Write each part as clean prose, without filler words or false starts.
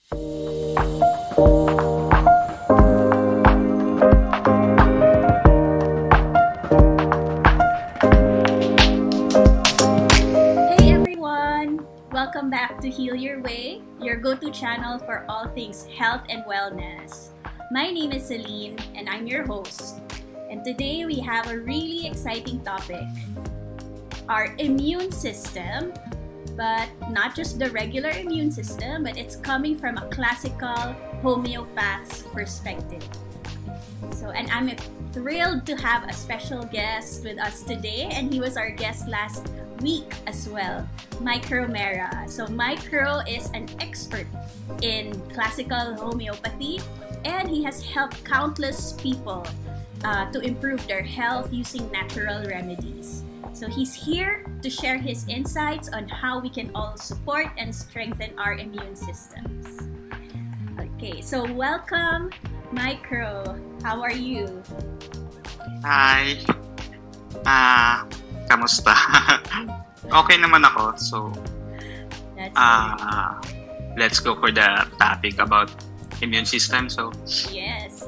Hey everyone! Welcome back to Heal Your Way, your go-to channel for all things health and wellness. My name is Celine and I'm your host. And today we have a really exciting topic. Our immune system, but not just the regular immune system, but it's coming from a classical homeopath's perspective. And I'm thrilled to have a special guest with us today, and he was our guest last week as well, Mike Romero. So Mike Ro is an expert in classical homeopathy, and he has helped countless people to improve their health using natural remedies. So he's here to share his insights on how we can all support and strengthen our immune systems. Okay, so welcome, Mike Ro. How are you? Hi. Kamusta? Okay naman ako. So, That's let's go for the topic about immune system. So, yes.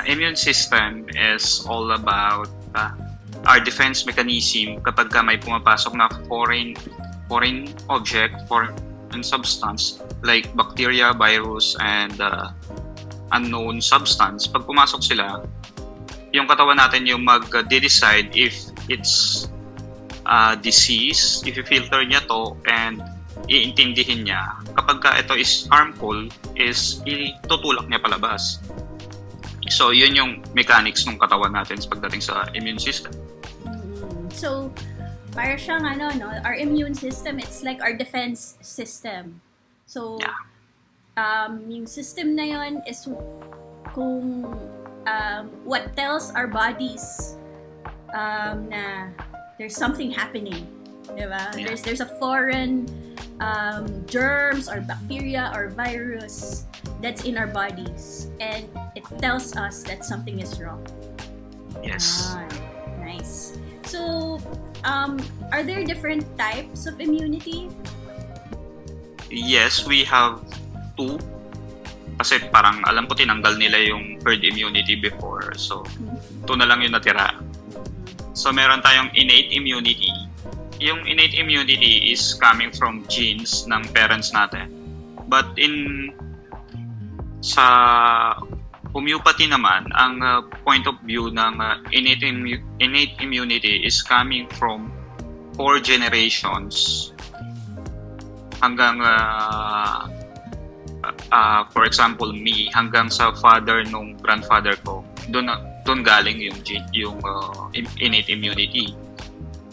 immune system is all about our defense mechanism kapag may pumapasok na foreign object, foreign substance like bacteria, virus, and unknown substance. Pag pumasok sila, yung katawan natin yung mag-decide if it's disease, if i-filter niya to and iintindihin niya. Kapag ito is harmful, is itutulak niya palabas. So, yun yung mechanics ng katawan natin pagdating sa immune system. So, para siyang our immune system, it's like our defense system. So, yung system na yun is kung what tells our bodies na there's something happening, diba? Yeah. There's a foreign germs or bacteria or virus that's in our bodies, and it tells us that something is wrong. Yes. Nice. So, are there different types of immunity? Yes, we have two. Kasi parang alam ko tinanggal nila yung herd immunity before. So, two na lang yung natira. So, meron tayong innate immunity. Yung innate immunity is coming from genes ng parents natin. But sa homeopathy naman, ang point of view ng innate immunity is coming from 4 generations hanggang for example me, hanggang sa father nung grandfather ko. Doon galing yung innate immunity.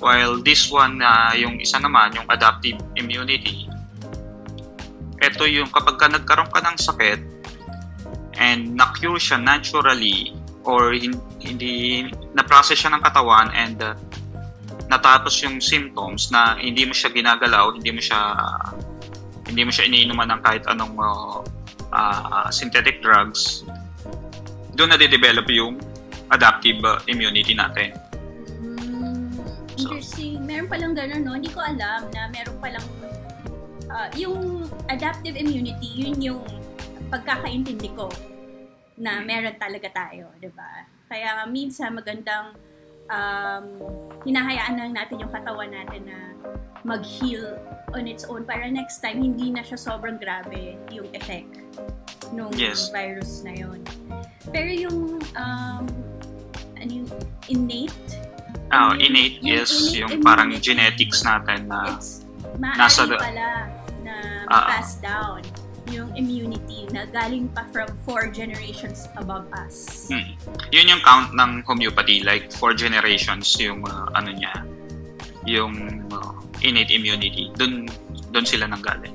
While this one, yung isa naman, yung adaptive immunity, ito yung kapag nagkaroon ka ng sakit and na-cure siya naturally or hindi na-process siya ng katawan and natapos yung symptoms na hindi mo siya ginagalaw, hindi mo siya iniinuman ng kahit anong synthetic drugs, doon na-develop yung adaptive immunity natin. Interesting. Meron palang gano'n, no? Hindi ko alam na meron palang yung adaptive immunity, yun yung pagkakaintindi ko na meron talaga tayo, di ba? Kaya minsan magandang hinahayaan lang natin yung katawan natin na mag-heal on its own para next time hindi na siya sobrang grabe yung effect nung virus na yun. Pero yung innate? Innate is yung parang genetics natin na nasa pala na pass down yung immunity na galing pa from 4 generations above us. Yun yung count ng homeopathy, like 4 generations yung yung innate immunity. Doon sila nanggaling.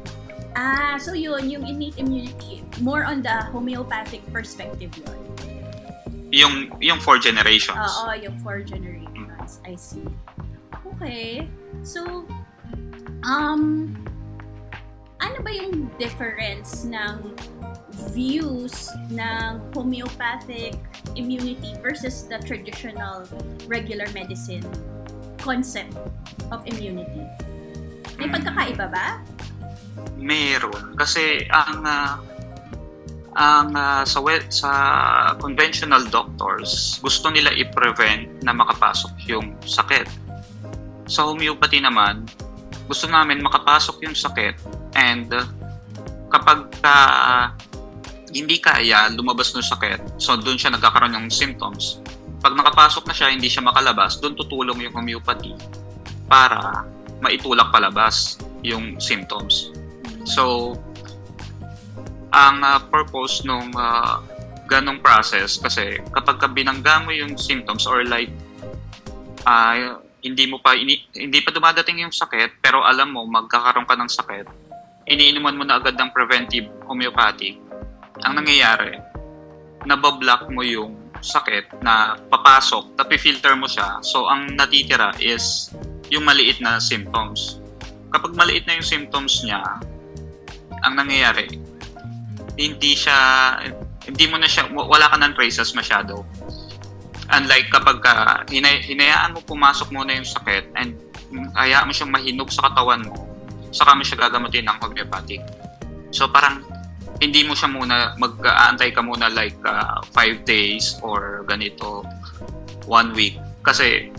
So yun, yung innate immunity, more on the homeopathic perspective yun. Yung 4 generations. Oo, yung 4 generations. I see. Okay. So, ano ba yung difference ng views ng homeopathic immunity versus the traditional regular medicine concept of immunity? May pagkakaiba ba? Meron. Kasi ang Sa conventional doctors, gusto nila i-prevent na makapasok yung sakit. Sa homeopathy naman, gusto namin makapasok yung sakit, and kapag hindi kaya lumabas ng sakit, so doon siya nagkakaroon ng symptoms. Pag nakapasok na siya, hindi siya makalabas, doon tutulong yung homeopathy para maitulak palabas yung symptoms. So, ang purpose nung ganong process, kasi kapag binangga mo yung symptoms or like hindi pa dumadating yung sakit pero alam mo magkakaroon ka ng sakit, iniinuman mo na agad ng preventive homeopathic, ang nangyayari, nabablock mo yung sakit na papasok, tapi-filter mo siya, so ang natitira is yung maliit na symptoms. Kapag maliit na yung symptoms niya, ang nangyayari, wala ka ng traces masyado. Unlike kapag hinayaan mo pumasok muna yung sakit and hayaan mo siyang mahinog sa katawan mo, saka mo siya gagamutin ng homeopathic. So parang hindi mo siya muna, mag-aantay ka muna like 5 days or ganito, 1 week. Kasi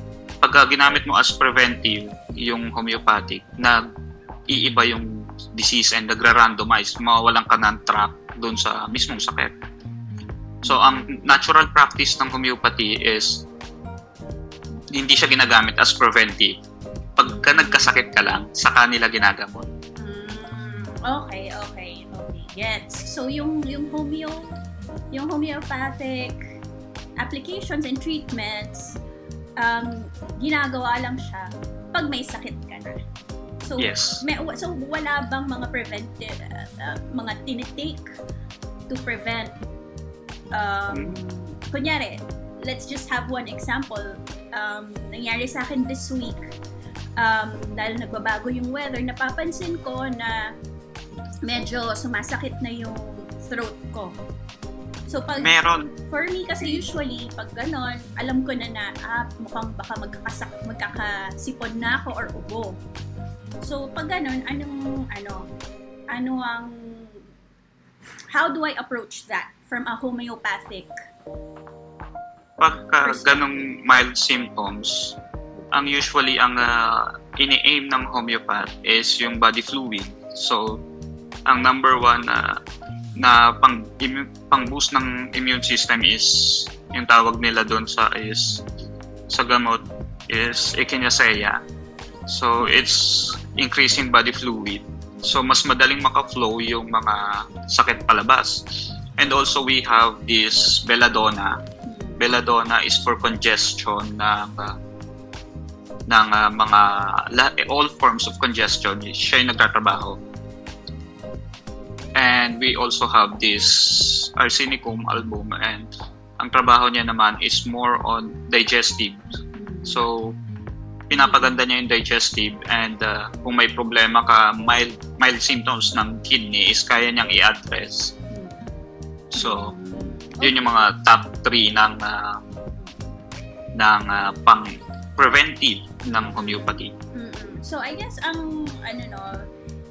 pag ginamit mo as preventive yung homeopathic, nag-iiba yung disease and nagra-randomize, mawawalan ka ng track doon sa mismong sakit. So, ang natural practice ng homeopathy is hindi siya ginagamit as preventive. Pagka nagkasakit ka lang, saka nila ginagamot. Okay. Gets. So, yung homeopathic applications and treatments, ginagawa lang siya pag may sakit ka na. So, yes. So wala bang mga preventive, mga tinitake to prevent, kunyari, let's just have one example. Nangyari sa akin this week, dahil nagbabago yung weather, napapansin ko na medyo sumasakit na yung throat ko. So, for me kasi usually, pag ganon, alam ko na mukhang baka magkakasipon na ako or ubo. So, pag ganon, how do I approach that from a homeopathic Pagka ganong mild symptoms, usually ang ini-aim ng homeopath is yung body fluid. So, ang number one na pang-boost ng immune system is, yung tawag nila doon sa gamot is echinacea. So, it's increasing body fluid. So, mas madaling maka-flow yung mga sakit palabas. And also, we have this belladonna. Belladonna is for congestion ng all forms of congestion. Siya yung nagtatrabaho. And we also have this Arsenicum album, and ang trabaho niya naman is more on digestive. So, pinapaganda niya yung digestive, and kung may problema ka, mild symptoms ng kidney is kaya niyang i-address. So, yun yung mga top 3 ng pang-preventive ng homeopathy. So, I guess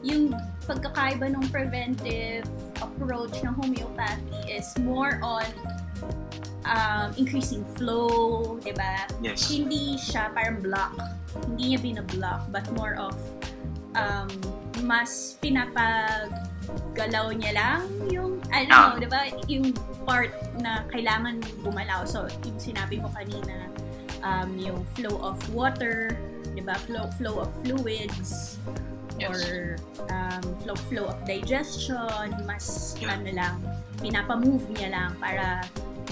yung pagkakaiba ng preventive approach ng homeopathy is more on increasing flow, diba? Yes. Hindi siya parang block. Hindi niya binablock, but more of mas pinapagalaw niya lang yung, diba? Yung part na kailangan gumalaw. So, yung sinabi mo kanina, yung flow of water, diba? Flow of fluids, yes. Or flow of digestion, mas pinapa-move niya lang para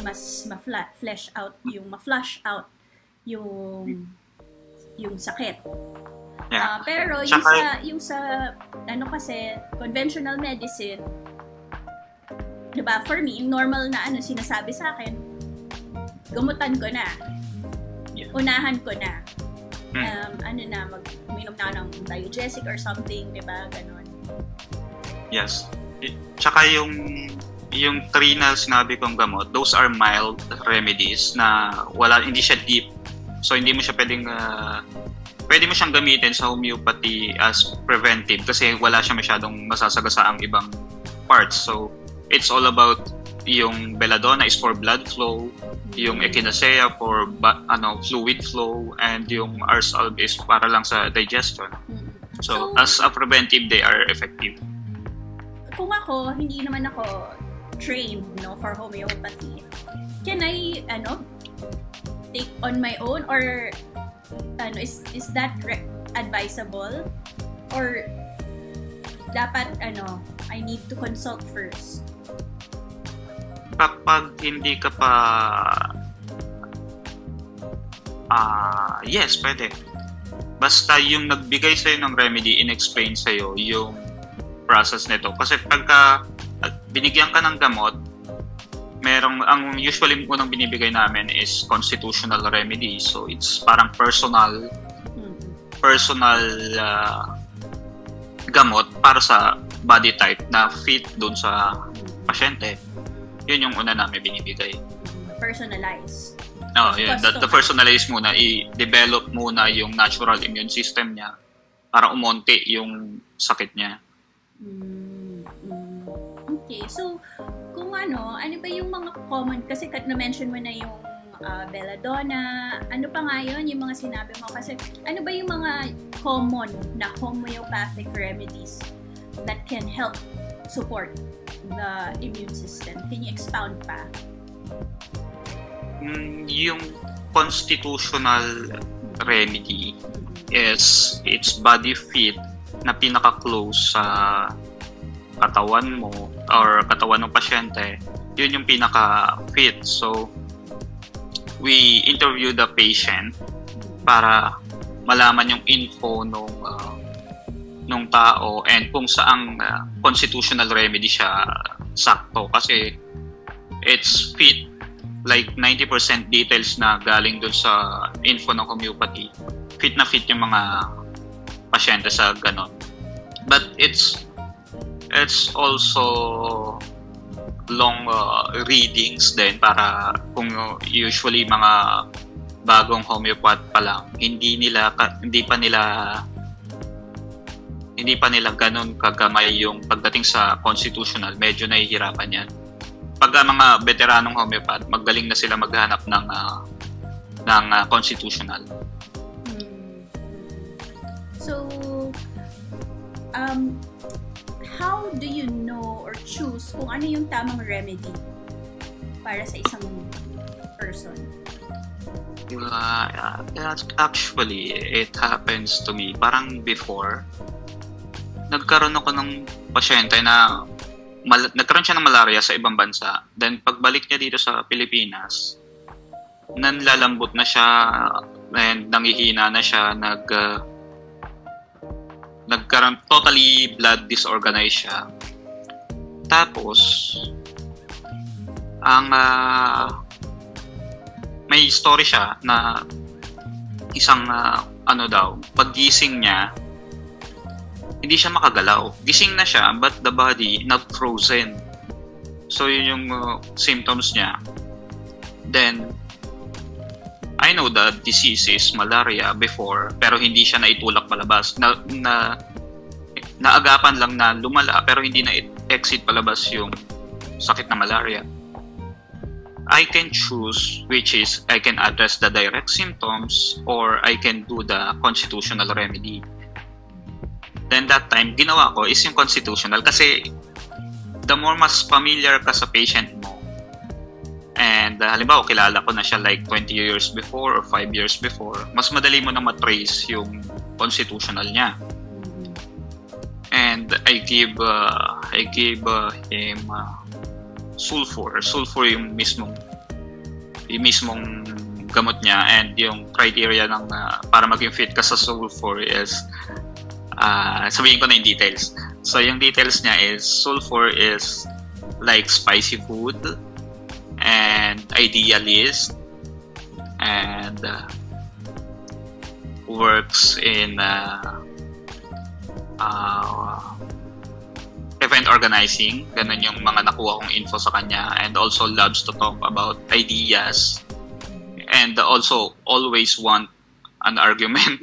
mas ma-flush out yung sakit. Yeah. Pero yung sa kasi conventional medicine, 'di ba? For me, yung normal na sinasabi sa akin, gamutan ko na. Yeah. Unahan ko na. Mag-minom na ng Diagesic or something, 'di ba? Ganon. Yes. Tsaka yung 3 na sinabi kong gamot, those are mild remedies na hindi siya deep. So hindi mo siya pwede mo siyang gamitin sa homeopathy as preventive kasi wala siya masyadong masasagasaang ibang parts. So it's all about yung belladonna is for blood flow, yung echinacea for fluid flow, and yung RSalb is para lang sa digestion. So as a preventive, they are effective. Kung ako, hindi naman ako trained for homeopathy, can I take on my own, or is that advisable, or dapat I need to consult first? Kapag hindi ka pa yes, pwede. Basta yung nagbigay sa'yo ng remedy, in-explain sa'yo yung process nito. Kasi pagka binigyan ka ng gamot, ang usually unang binibigay namin is constitutional remedy. So it's parang personal gamot para sa body type na fit dun sa pasyente. Yun yung una namin binibigay. Personalized. The personalized muna, i-develop muna yung natural immune system niya para umonti yung sakit niya. Okay, so kung ano ba yung mga common, kasi na-mention mo na yung belladonna, ano pa nga yun, yung mga sinabi mo, kasi ano ba yung mga common na homeopathic remedies that can help support the immune system? Can you expound pa? Yung constitutional remedy is its body fit na pinaka-close sa katawan mo or katawan ng pasyente. Yun yung pinaka-fit. So, we interview the patient para malaman yung info nung tao and kung saang constitutional remedy siya sakto. Kasi it's fit, like 90% details na galing dun sa info ng homeopathy. Fit na fit yung mga pasyente sa ganon. But it's also long readings din para kung usually mga bagong homeopath pa lang, hindi pa nila ganun kagamay yung pagdating sa constitutional, medyo nahihirapan yan. Pag mga veteranong homeopath, magaling na sila maghanap ng constitutional. So, how do you know or choose kung ano yung tamang remedy para sa isang person? Actually, it happens to me. Parang before, nagkaroon ako ng pasyente na nagkaroon siya ng malaria sa ibang bansa. Then, pagbalik niya dito sa Pilipinas, nanlalambot na siya and nangihina na siya, nagkaroon totally blood disorganized siya. Tapos, may story siya na isang paggising niya, hindi siya makagalaw. Gising na siya, but the body not frozen. So, yun yung symptoms niya. Then, I know the disease is malaria before, pero hindi siya naitulak palabas. Naagapan lang na lumala, pero hindi na exit palabas yung sakit na malaria. I can choose which is I can address the direct symptoms or I can do the constitutional remedy. Then that time, ginawa ko is yung constitutional kasi the more mas familiar ka sa patient mo, and halimbawa kilala ko na siya like 20 years before or 5 years before, mas madali mo na matrace yung constitutional niya. And I give him sulfur. Sulfur yung mismong gamot niya, and yung criteria ng para maging fit ka sa sulfur is sabihin ko na yung details. So yung details niya is sulfur is like spicy food and idealist and works in event organizing. Ganun yung mga nakuha kong info sa kanya, and also loves to talk about ideas and also always want an argument.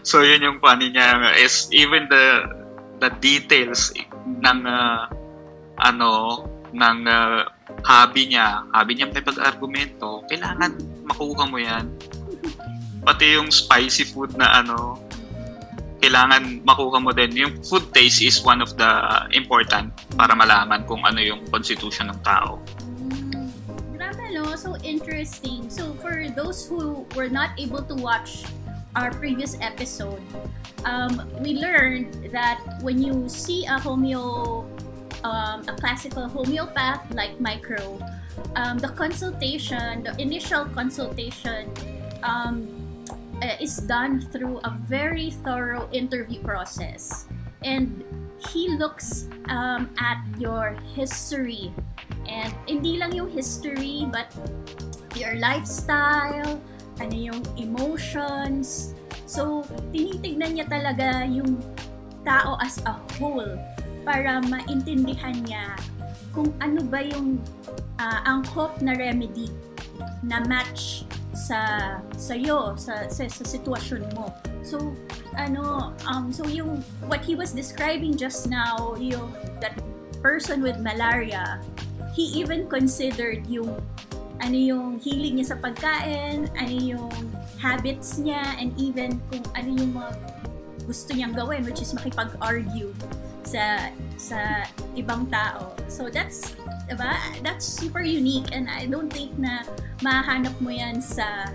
So yun yung funny niya is even the details ng ng hobby niya may pag-argumento, kailangan makuha mo yan. Pati yung spicy food na kailangan makuha mo din. Yung food taste is one of the important para malaman kung ano yung constitution ng tao. Grabe, no? So interesting. So for those who were not able to watch our previous episode, we learned that when you see a classical homeopath like Micro, the initial consultation is done through a very thorough interview process, and he looks at your history, and hindi lang yung history but your lifestyle, ano yung emotions. So tinitignan niya talaga yung tao as a whole para maintindihan niya kung ano ba yung angkop na remedy na match sa sitwasyon mo. So so yung what he was describing just now, yung that person with malaria, he even considered yung hilig niya sa pagkain, ano yung habits niya, and even kung ano yung mga gusto niyang gawin, which is makipag-argue sa ibang tao. So that's super unique, and I don't think na mahanap mo yan sa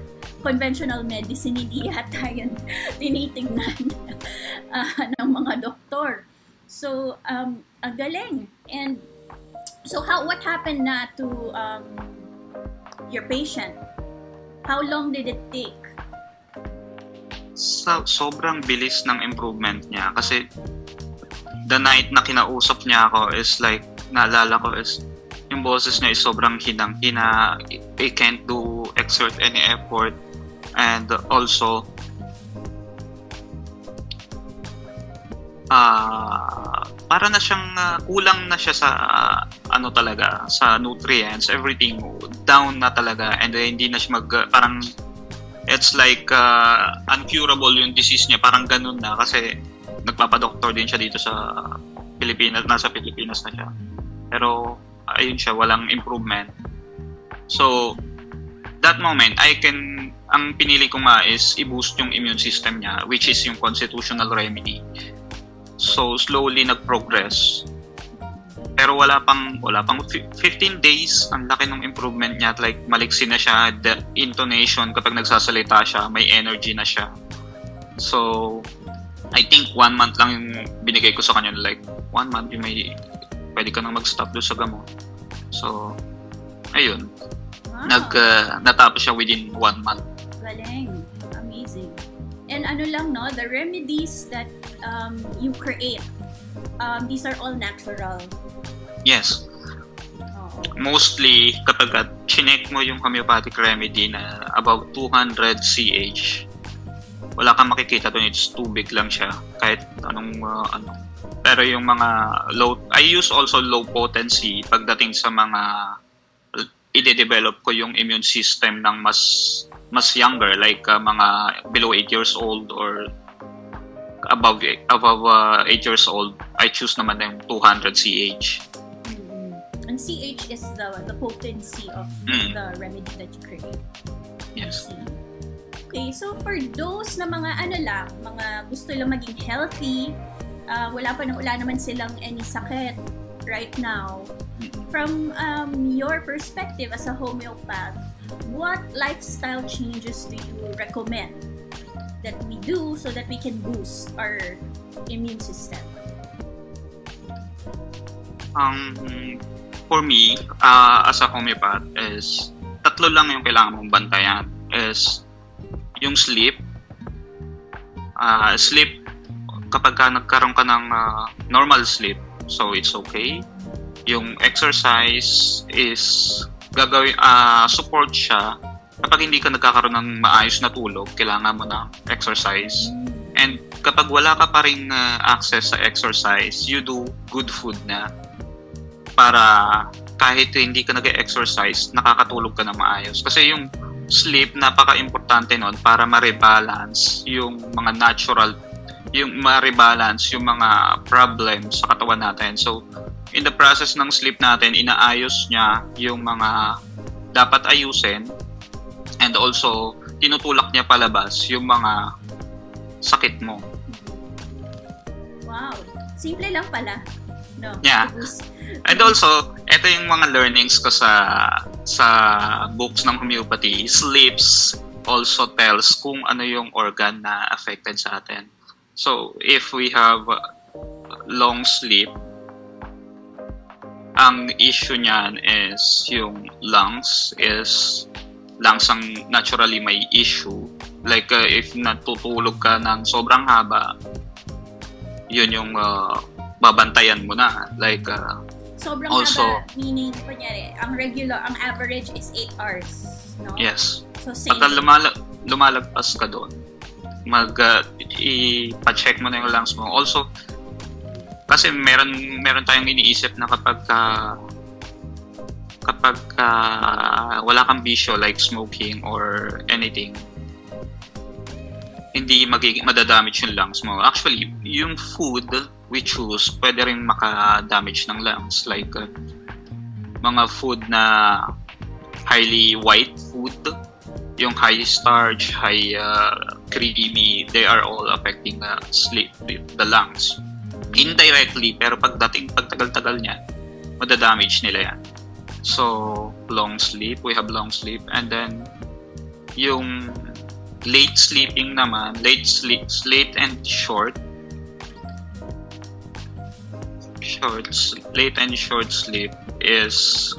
conventional medicine. Hindi yata yan tinitingnan ng mga doktor. So ang galing. And so what happened na to your patient? How long did it take? Sobrang bilis ng improvement niya kasi the night na kinausap niya ako is like, naalala ko is yung boses niya is sobrang hinang-hina. He can't exert any effort, and also para na siyang kulang na siya sa talaga sa nutrients, everything down na talaga, and hindi na siya parang it's like uncurable yung disease niya, parang ganun na kasi nagpapadoktor din siya dito sa Pilipinas, nasa Pilipinas na siya, pero ayun siya, walang improvement. So that moment ang pinili ko nga is i-boost yung immune system niya, which is yung constitutional remedy. So slowly nag-progress. Pero wala pang 15 days, ang laki ng improvement niya. Like maliksi na siya, the intonation kapag nagsasalita siya, may energy na siya. So I think 1 month lang yung binigay ko sa kanya, like 1 month yung pwede ka nang mag-stop doon sa gamot. So ayun. Wow. Natapos siya within 1 month. Galing. Amazing. And the remedies that you create, these are all natural. Yes. Mostly, kapag chinek mo yung homeopathic remedy na about 200 CH, wala kang makikita doon, it's tubig lang siya, kahit anong Pero yung mga I use also low potency pagdating sa mga i-develop ko yung immune system ng mas younger, like mga below 8 years old or above 8 years old. I choose naman yung 200 CH. And CH is the potency of the remedy that you create. Yes. Okay, so for those na mga gusto lang maging healthy, wala naman silang any sakit right now. From your perspective as a homeopath, what lifestyle changes do you recommend that we do so that we can boost our immune system? For me, as a homeopath, is tatlo lang yung kailangan mong bantayan. Is yung sleep. Sleep, kapag nagkaroon ka ng normal sleep, so it's okay. Yung exercise is support siya. Kapag hindi ka nagkakaroon ng maayos na tulog, kailangan mo ng exercise. And kapag wala ka pa rin access sa exercise, you do good food na para kahit hindi ka nag-exercise, nakakatulog ka na maayos. Kasi yung sleep, napaka-importante nun para ma-rebalance yung mga ma-rebalance yung mga problems sa katawan natin. So, in the process ng sleep natin, inaayos niya yung mga dapat ayusin, and also tinutulak niya palabas yung mga sakit mo. Wow. Simple lang pala. No. Yeah. And also, ito yung mga learnings ko sa books ng homeopathy. Sleeps also tells kung ano yung organ na affected sa atin. So, if we have long sleep, ang issue niyan is yung lungs ang naturally may issue. Like, if natutulog ka ng sobrang haba, yun yung babantayan mo na. Like, sobrang also, haba, meaning, kunyari, ang average is 8 hours, no? Yes. So, same. Pagka lumalagpas ka doon, ipa-check mo na yung lungs mo. Also, kasi meron tayong iniisip na kapag wala kang bisyo like smoking or anything, hindi madadamage yung lungs mo. Actually, yung food we choose, pwede rin maka-damage ng lungs. Like, mga food na highly white food, yung high starch, high creamy, they are all affecting sleep, the lungs. Indirectly, pero pagtagal-tagal niya, madadamage nila yan. So, long sleep, we have long sleep. And then, yung late sleeping naman, late and short sleep is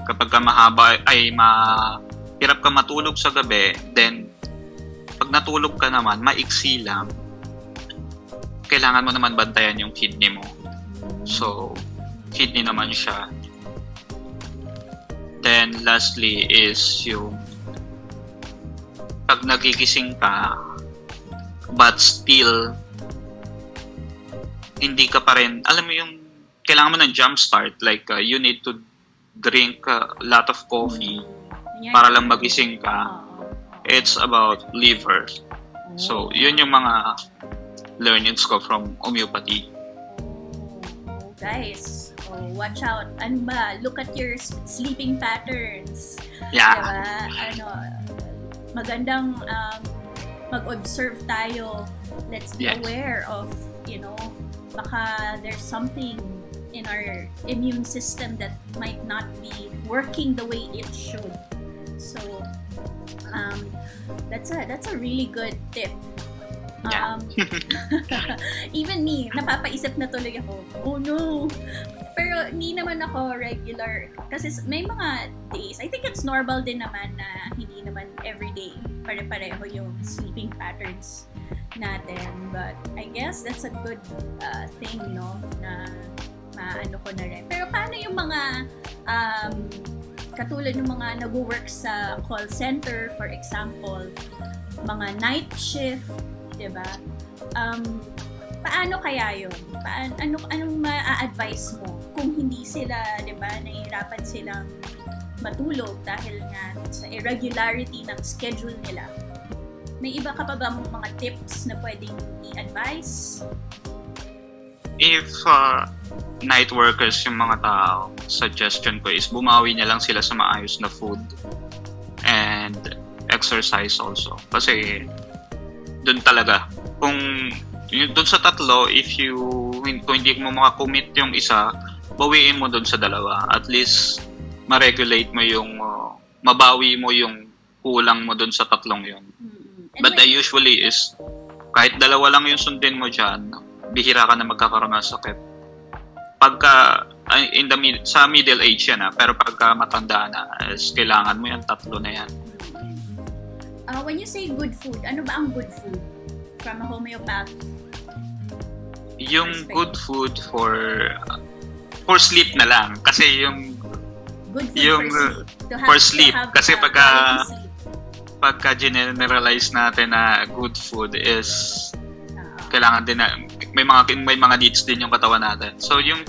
kapag ka hirap ka matulog sa gabi, then pag natulog ka naman, maiksi lang, kailangan mo naman bantayan yung kidney mo. So, kidney naman siya. Then, lastly is yung pag nagigising ka, but still, hindi ka pa rin, alam mo yung, kailangan mo ng jump start. Like, you need to drink a lot of coffee para lang magising ka. It's about liver. So, yun yung mga learnings ko from homeopathy. Guys, watch out. Ano ba? Look at your sleeping patterns. Yeah. Diba? Magandang mag-observe tayo. Let's be aware of, baka there's something in our immune system that might not be working the way it should. So, that's a really good tip. Even me, napapaisip na tuloy ako, oh no! Pero hindi naman ako regular. Kasi may mga days, I think it's normal din naman na hindi naman everyday pare-pareho yung sleeping patterns natin. But I guess that's a good thing, no? Na maano ko na rin. Pero paano yung mga katulad ng mga nag-work sa call center, for example, mga night shift, diba? Paano kaya yun? Anong ma-advise mo kung hindi sila, diba, nahihirapan silang matulog dahil nga sa irregularity ng schedule nila? May iba ka pa ba mga tips na pwedeng i-advise? If night workers yung mga tao, suggestion ko is bumawi na lang sila sa maayos na food and exercise also. Kasi doon talaga, kung doon sa tatlo, kung hindi mo makakommit yung isa, bawiin mo doon sa dalawa. At least ma-regulate mo yung mabawi mo yung kulang mo doon sa tatlong yun. But I usually is kahit dalawa lang yung sundin mo dyan, bihira ka na magkakaroon ng sakit. Pagka sa middle age yan, pero pagka matanda na, is kailangan mo yan, tatlo na yan. When you say good food, ano ba ang good food from a homeopath? Yung good food for sleep na lang. Kasi yung good food yung for sleep. Kasi pagka generalize natin na good food is kailangan din na may mga needs din yung katawan natin. So yung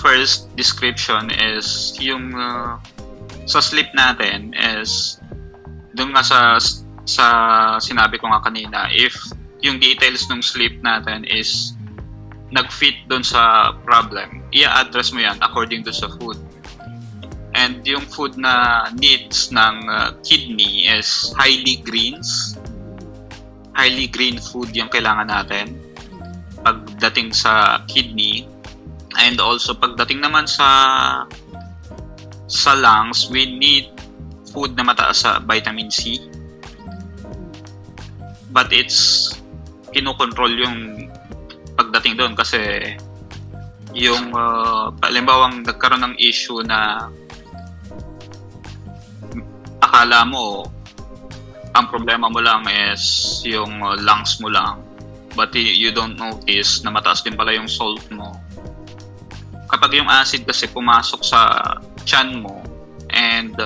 first description is yung sa sleep natin is doon nga sa sinabi ko nga kanina, if yung details ng sleep natin is nag-fit doon sa problem, i-address mo yan according to sa food. And yung food na needs ng kidney is highly green food yung kailangan natin pagdating sa kidney. And also pagdating naman sa lungs, we need food na mataas sa vitamin C. But it's kinokontrol yung pagdating doon kasi yung palimbawang nagkaroon ng issue na akala mo ang problema mo lang is yung lungs mo lang, but you don't notice na mataas din pala yung salt mo. Kapag yung acid kasi pumasok sa tiyan mo and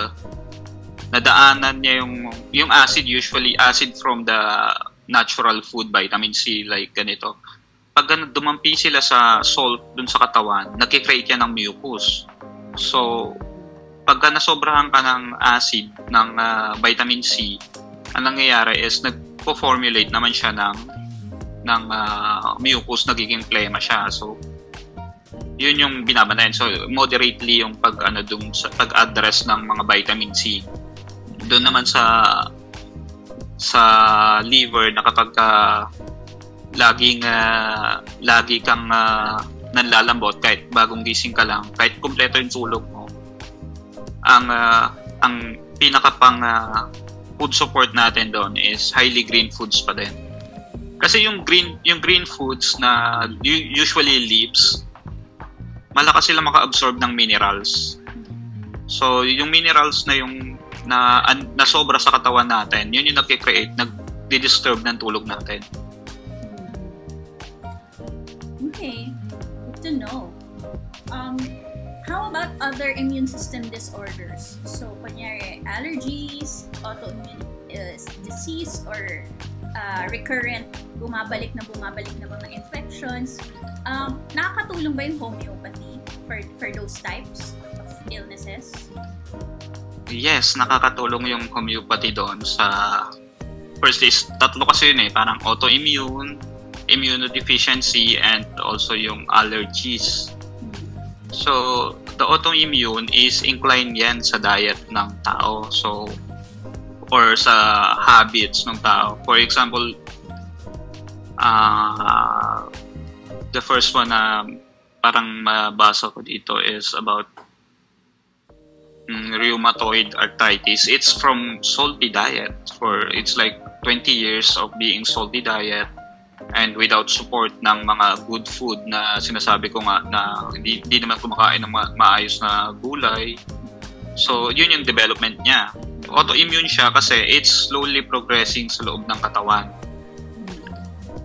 nadaanan niya yung acid, usually acid from the natural food, vitamin C, like ganito. Pag dumampi sila sa salt dun sa katawan, nagkikreate yan ng mucus. So, pagka nasobrahan ka ng acid ng vitamin C, ang nangyayari is nagpo-formulate naman siya ng mucus, nagiging phlegma siya. So, yun yung binabantayan. So, moderately yung pag-address ng mga vitamin C. Doon naman sa liver na kapag lagi kang nanlalambot kahit bagong gising ka lang, kahit kumpleto yung tulog mo, ang pinakapang food support natin doon is highly green foods pa din. Kasi yung green foods na usually leaves, malakas sila maka-absorb ng minerals. So, yung minerals na sobra sa katawan natin, yun yung nagki-create, nagdi-disturb ng tulog natin. Okay, good to know. How about other immune system disorders? So, kunyari, allergies, autoimmune disease, or recurrent, bumabalik na mga infections. Nakakatulong ba yung homeopathy for those types of illnesses? Yes, nakakatulong yung homeopathy doon sa first is tatlo kasi yun parang autoimmune, immunodeficiency, and also yung allergies. So, the autoimmune is inclined yan sa diet ng tao. So, or sa habits ng tao. For example, the first one na parang mabasa ko dito is about rheumatoid arthritis. It's from salty diet. It's like 20 years of being salty diet and without support ng mga good food na sinasabi ko nga na hindi naman kumakain ng maayos na gulay. So, yun yung development niya. Autoimmune siya kasi it's slowly progressing sa loob ng katawan.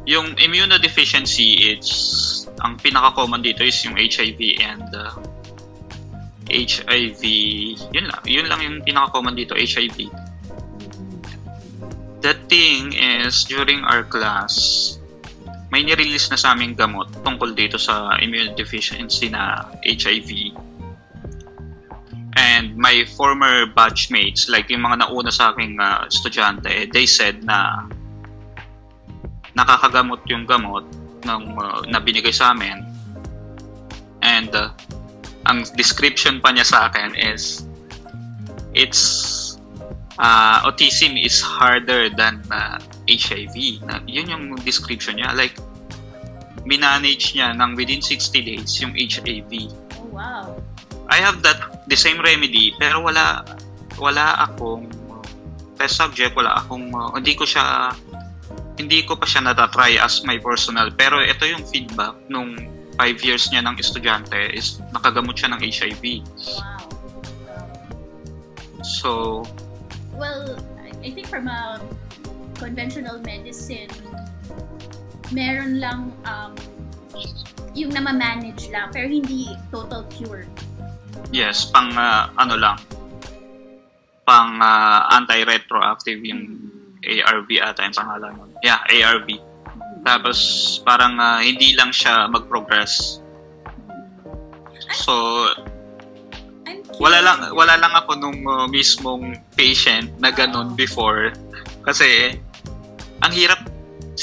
Yung immunodeficiency, ang pinaka-common dito is yung HIV and HIV, yun lang yung pinaka-common dito, HIV. The thing is, during our class, may nirelease na sa aming gamot tungkol dito sa immunodeficiency na HIV. And my former batchmates, like yung mga nauna sa aking estudyante, they said na nakakagamot yung gamot na binigay sa amin. And ang description pa niya sa akin is autism is harder than HIV. Yun yung description niya. Like, minanage niya ng within 60 days yung HIV. Oh, wow. I have the same remedy, pero wala akong test subject, hindi ko pa siya natatry as my personal. Pero ito yung feedback nung 5 years niya ng estudyante is nakagamot siya ng HIV. Wow. So, well, I think from a conventional medicine, meron lang yung namamanage lang, pero hindi total cure. Yes, pang anti-retroactive yung ARV ata yung pangalan nun. Yeah, ARV. Tapos parang hindi lang siya mag-progress. So wala lang ako nung mismong patient na ganun before kasi ang hirap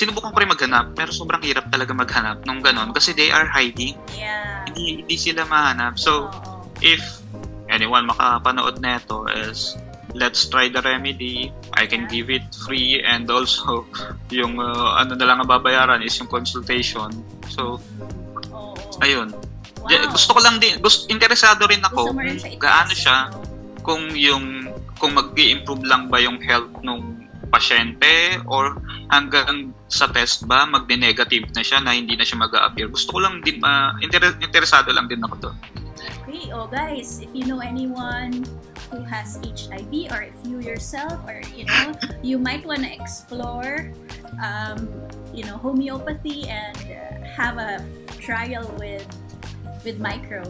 sinubukan ko rin maghanap, pero sobrang hirap talaga maghanap nung ganon kasi they are hiding. Yeah. Hindi sila mahanap. So, if anyone makapanood neto is let's try the remedy. I can give it free and also yung ano na lang ang babayaran is yung consultation. So, ayun. Wow. Gusto ko lang din, interesado rin ako Gusto mo rin siya gaano i-test, siya, no? kung mag-i-improve lang ba yung health nung pasyente or hanggang sa test ba magne-negative na siya na hindi na siya mag-a-appear. Gusto ko lang din, interesado lang din ako doon. Okay, guys, if you know anyone who has HIV or if you yourself or you might want to explore homeopathy and have a trial with micro.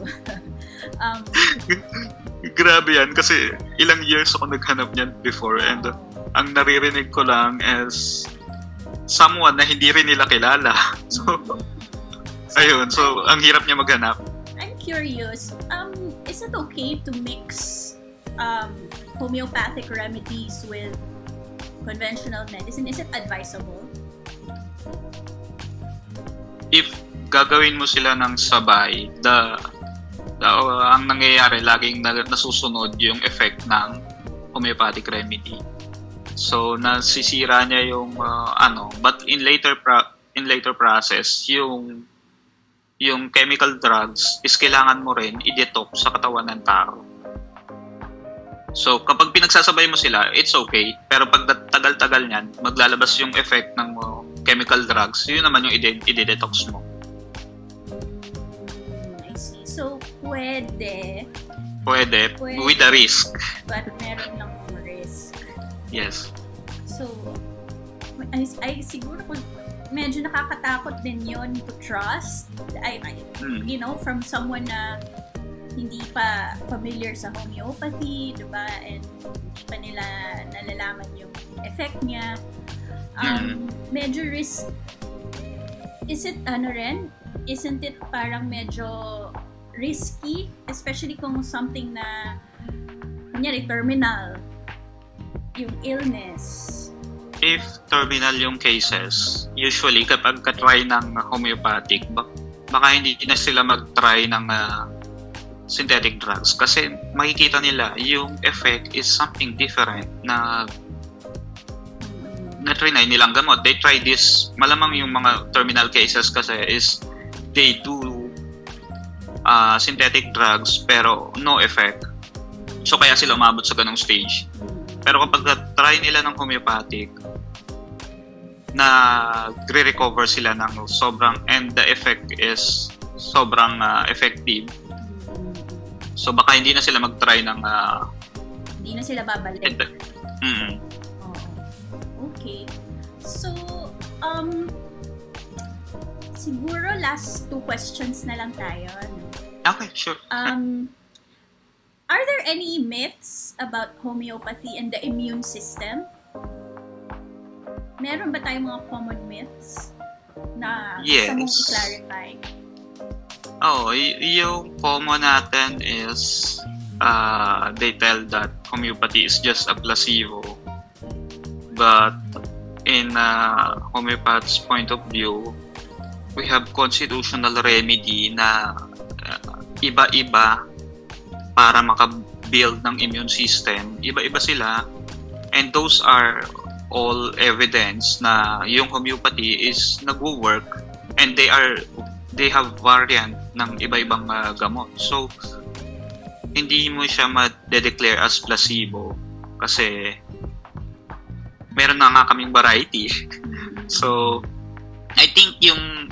Grabe yan kasi ilang years ako naghanap niyan before and ang naririnig ko lang is someone na hindi rin nila kilala. So, ayun. So, ang hirap niya maghanap. I'm curious, is it okay to mix homeopathic remedies with conventional medicine? Is it advisable? If gagawin mo sila ng sabay, ang nangyayari laging nasusunod yung effect ng homeopathic remedy. So nasisira niya yung but in later process yung chemical drugs is kailangan mo rin i-detox sa katawan ng tao. So kapag pinagsasabay mo sila, it's okay. Pero pag tagal-tagal niyan, maglalabas yung effect ng chemical drugs. Yun naman yung i-detox mo. I see. So pwede with a risk. But meron lang risk. Yes. So, ay siguro medyo nakakatakot din yon to trust. From someone na hindi pa familiar sa homeopathy, diba? And hindi pa nila nalalaman yung effect niya. Medyo risk. Isn't it parang medyo risky? Especially kung something na kunyari terminal yung illness. If terminal yung cases, usually kapag ka-try ng homeopathic, baka hindi na sila mag-try ng synthetic drugs kasi makikita nila yung effect is something different na trinay nilang gamot. They try this, malamang yung mga terminal cases kasi is they do synthetic drugs pero no effect. So kaya sila umabot sa ganong stage. Pero kapag try nila ng homeopathic, na re-recover sila ng sobrang, and the effect is sobrang effective. So baka hindi na sila mag-try ng hindi na sila babalik. Okay. So, siguro last 2 questions na lang tayo. Okay, sure. Are there any myths about homeopathy and the immune system? Meron ba tayong mga common myths na gusto mong i-clarify? Yung common natin is they tell that homeopathy is just a placebo. But in homeopath's point of view, we have constitutional remedy na iba-iba para maka-build ng immune system. Iba-iba sila, and those are all evidence na yung homeopathy is nagwo-work, and they have variant ng iba-ibang gamot. So hindi mo siya ma-declare as placebo kasi meron na nga kaming variety. So I think yung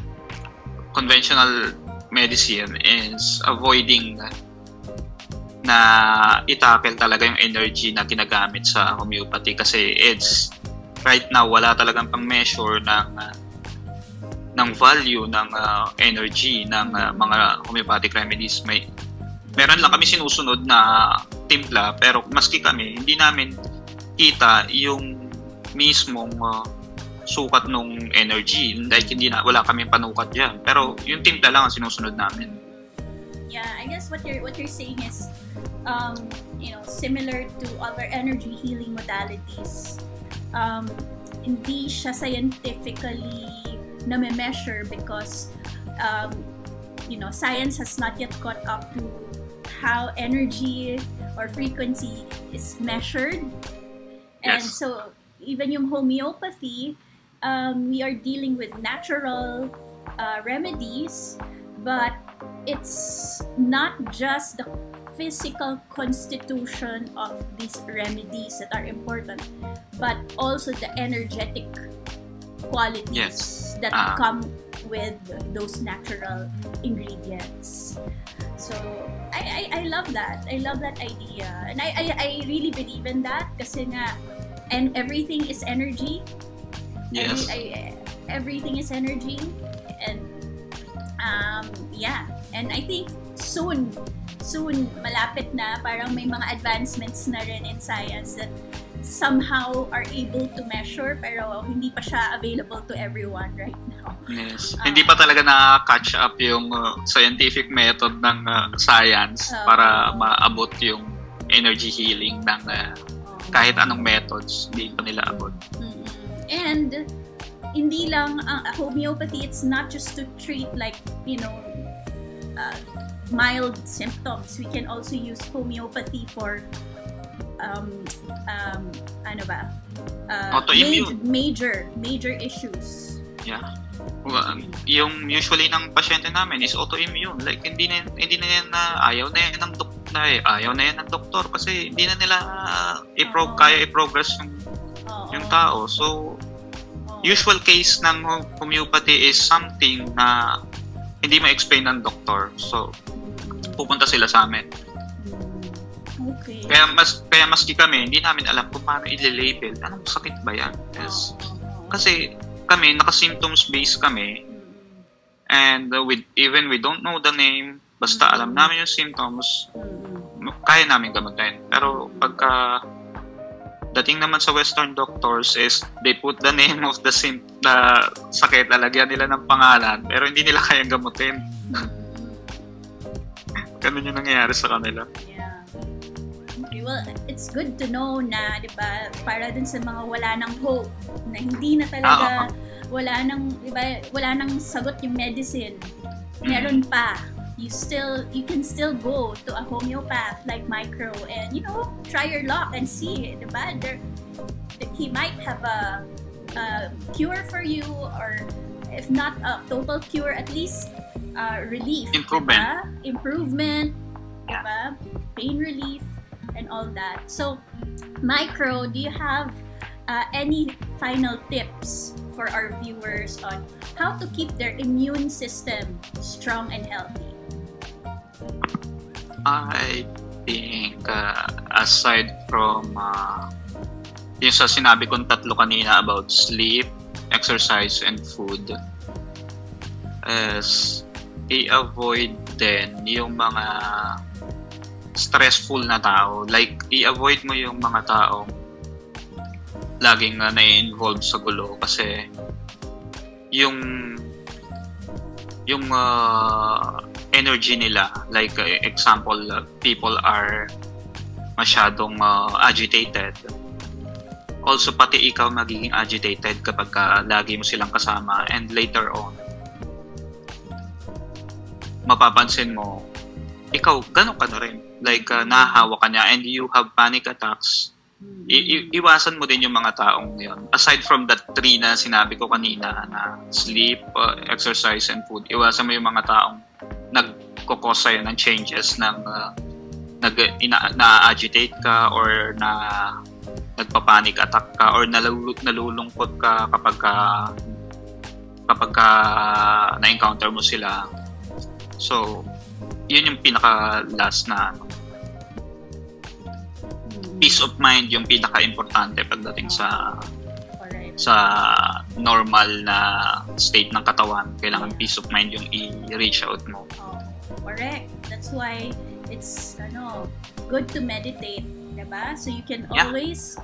conventional medicine is avoiding na itackle talaga yung energy na ginagamit sa homeopathy kasi it's right now wala talagang pang-measure ng value ng energy ng mga homeopathic remedies. Meron lang kami sinusunod na timpla pero maski kami hindi namin kita yung mismong sukat nung energy, like wala kaming panukat diyan pero yung timpla lang ang sinusunod namin. Yeah, I guess what you're saying is similar to other energy healing modalities. hindi siya scientifically na-measure because science has not yet caught up to how energy or frequency is measured. And Yes. so even yung homeopathy, we are dealing with natural remedies, but it's not just the physical constitution of these remedies that are important, but also the energetic qualities Yes. that come with those natural ingredients. So I love that. I love that idea, and I really believe in that kasi nga, and everything is energy. Yes. Everything is energy, and and I think soon malapit na, parang may mga advancements na rin in science that somehow are able to measure, pero hindi pa siya available to everyone right now. Yes. Hindi pa talaga na-catch up yung scientific method ng science para maabot yung energy healing ng kahit anong methods, hindi pa nila abot. And hindi lang homeopathy, it's not just to treat like, mild symptoms. We can also use homeopathy for autoimmune. Major issues. Yeah. Yung usually ng pasyente namin is autoimmune. Like hindi na yan na ayaw na yan ng doktor kasi hindi na nila kaya i-progress yung tao. So usual case ng homeopathy is something na hindi ma-explain ng doktor. So pupunta sila sa amin. Okay. Kaya maski kami, hindi namin alam kung paano i-label. Anong sakit ba yan? Yes. Kasi kami, naka-symptoms based kami. And even we don't know the name, basta alam namin yung symptoms, kaya namin gamutin. Pero pagka dating naman sa Western doctors is they put the name of the sakit, lalagyan nila ng pangalan, pero hindi nila kayang gamutin. Ganun yung nangyayari sa kanila. Yeah. Okay, well, it's good to know na, di ba, para dun sa mga wala ng hope, na hindi na talaga, wala nang sagot yung medicine. Meron pa. You can still go to a homeopath like Micro and, try your luck and see, di ba? He might have a cure for you, or if not a total cure, at least relief. Improvement, diba? Pain relief, and all that. So, Micro, do you have any final tips for our viewers on how to keep their immune system strong and healthy? I think aside from yung sa sinabi kong tatlo kanina about sleep, exercise, and food, is i-avoid din yung mga stressful na tao. Like, i-avoid mo yung mga taong laging na-involve sa gulo kasi yung energy nila, like example, people are masyadong agitated. Also, pati ikaw magiging agitated kapag lagi mo silang kasama, and later on mapapansin mo, ikaw, gano'n ka na rin. Like, nahahawa ka niya and you have panic attacks. Iwasan mo din yung mga taong yun. Aside from that three na sinabi ko kanina, na sleep, exercise, and food, iwasan mo yung mga taong nagkukos sa'yo ng changes ng na-agitate ka or na nagpa-panic attack ka or nalulungkot ka kapag na-encounter mo sila. So, yun yung pinaka-last na peace of mind, yung pinaka-importante pagdating sa normal na state ng katawan. Kailangan peace of mind yung i-reach out mo. Correct. That's why it's good to meditate, diba? So you can always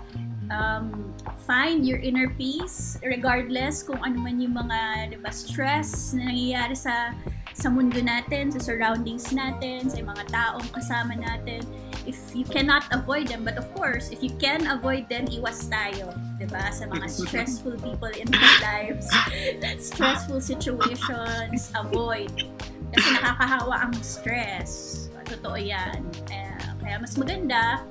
find your inner peace regardless kung ano man yung mga, diba, stress na nangyayari sa sa mundo natin, sa surroundings natin, sa mga taong kasama natin. If you cannot avoid them, but of course, if you can avoid them, iwas tayo, diba? Sa mga stressful people in our lives, stressful situations, avoid. Kasi nakakahawa ang stress. Totoo yan. Kaya mas maganda,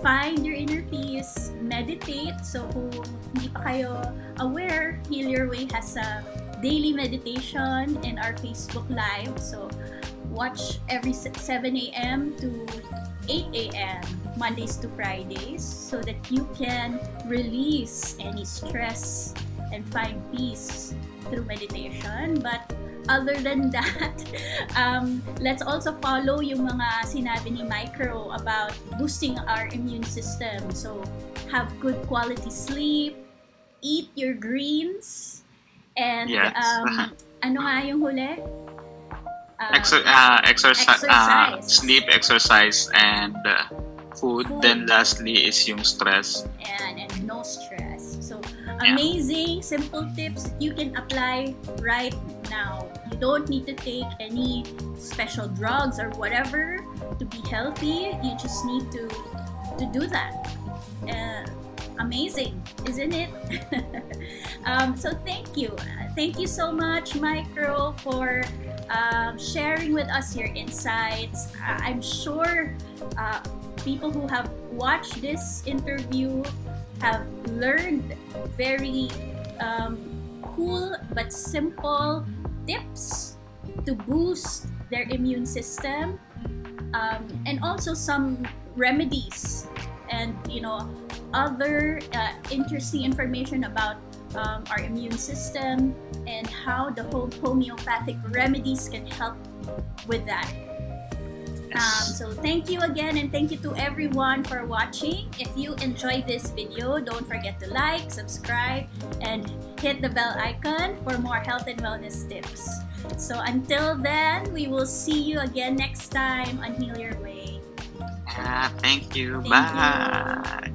find your inner peace, meditate. So kung hindi pa kayo aware, Heal Your Way has a daily meditation in our Facebook Live. So watch every 7 a.m. to 8 a.m. Mondays to Fridays so that you can release any stress and find peace through meditation. But other than that, let's also follow yung mga sinabi ni Micro about boosting our immune system. So have good quality sleep, eat your greens, and Yes. ano nga yung huli? Exercise, exercise. sleep, exercise, and food. Then lastly is yung stress. And no stress. So amazing, simple tips that you can apply right now. You don't need to take any special drugs or whatever to be healthy. You just need to do that. Amazing, isn't it? So thank you so much, Micro, for sharing with us your insights. I'm sure people who have watched this interview have learned very cool but simple tips to boost their immune system, and also some remedies and other interesting information about our immune system and how the whole homeopathic remedies can help with that. So thank you again, and thank you to everyone for watching. If you enjoyed this video, don't forget to like, subscribe, and hit the bell icon for more health and wellness tips. So until then, we will see you again next time on Heal Your Way. Thank you. Thank you. Bye.